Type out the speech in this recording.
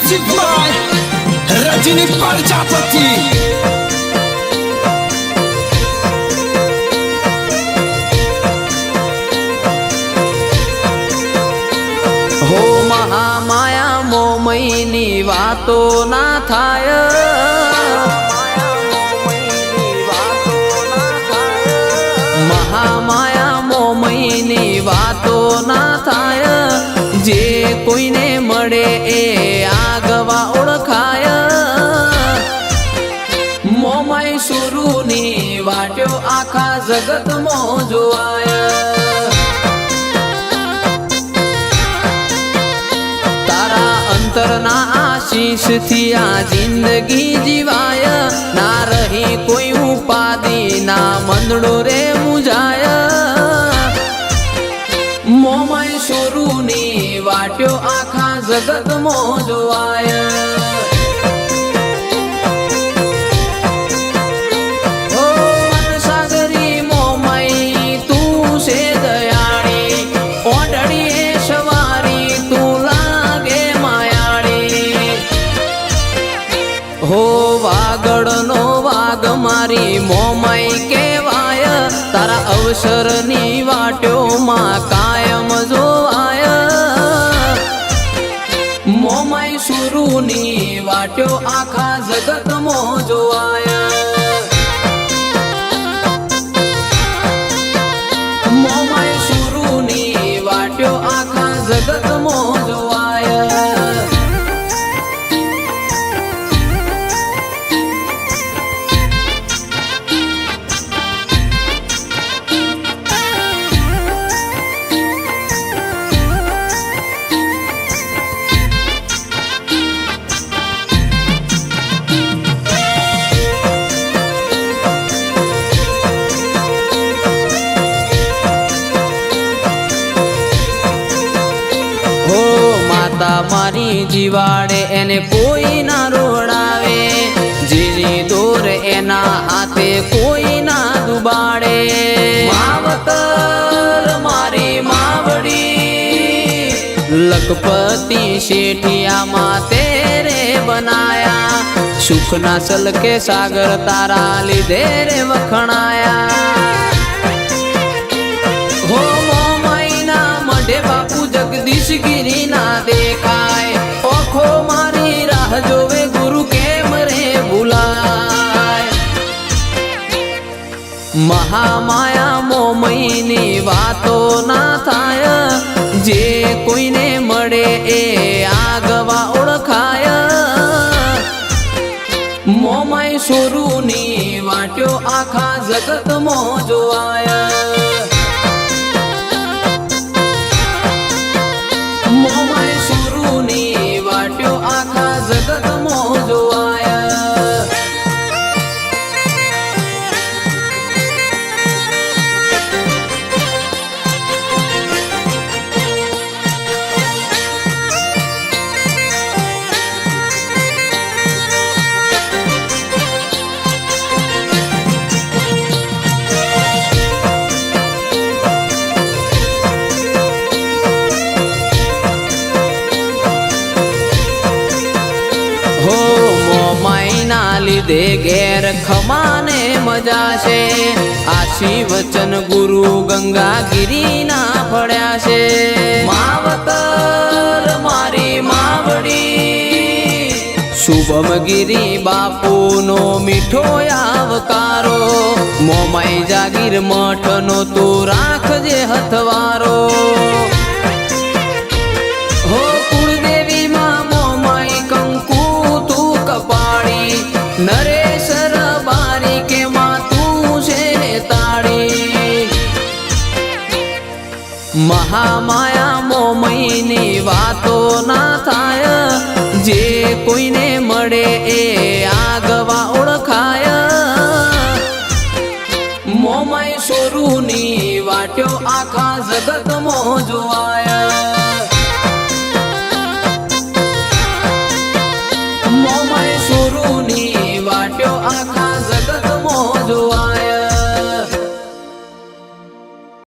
Music by Rajni Prajapati. हो महामाया मोमयनी वातो ना थाय, महामाया मोमयनी वातो ना थाय। जे कोईने मळे ए आगवा ओळखाय। मोमय सुरूनी वाट्यो आखा जगत मोजवाय। अंतरना आशीष थी आ जिंदगी जीवाय। ना रही कोई उपाधि ना मंदड़ो रे मुजाय। मोमय सुरूनी वाट्यो आखा जगत मोजवाय। हो वागड़नो वाग मारी मोमय केवाय। तारा अवसरनी वाट्यो मा कायम जोवाय। मोमय सुरूनी वाट्यो आखा जगत मोजवाय। मोमय सुरूनी वाट्यो आखा जगत मोजवाय। मारी जीवाड़े एने कोई ना रोड़ावे। जीनी दूर एना हाथे कोई ना दुबाड़े। मावतर मारी मावड़ी लखपति शेठिया मा तेरे बनाया। सुख ना सल के सागर तारा लीधे रे वखणाया। हो मोमयना मढे बापू जगदीश गिरी ना देखाय। ओखो मारी राह जोवे गुरु केम रे बुलाय। महामाया मोमयनी वातो ना थाय। जे कोईने मळे ए आगवा ओळखाय। मोमय सुरूनी वाट्यो आखा जगत मोजवाय। मोमय सुरूनी वाट्यो आखा जगत मोजवाय। दे घेर खमाने मजा छे। आशी वचन गुरु गंगा गिरी ना पड्या छे। मावतर मारी मावड़ी शुभम गिरी बापू नो मीठो आवकारो। मोमय जागीर मठ नो तू राखजे हथवारो। हो कुलदेवी मा मोमय कंकु तू कपाड़ी। नरेशर बारी के मातू से ताड़ी। महामाया मोमयनी वातो ना थाय। जे कोईने मळे ए आगवा ओळखाय। मोमय सुरूनी वाट्यो आखा जगत मोजवाय। मोमय सुरूनी वाट्यो आखा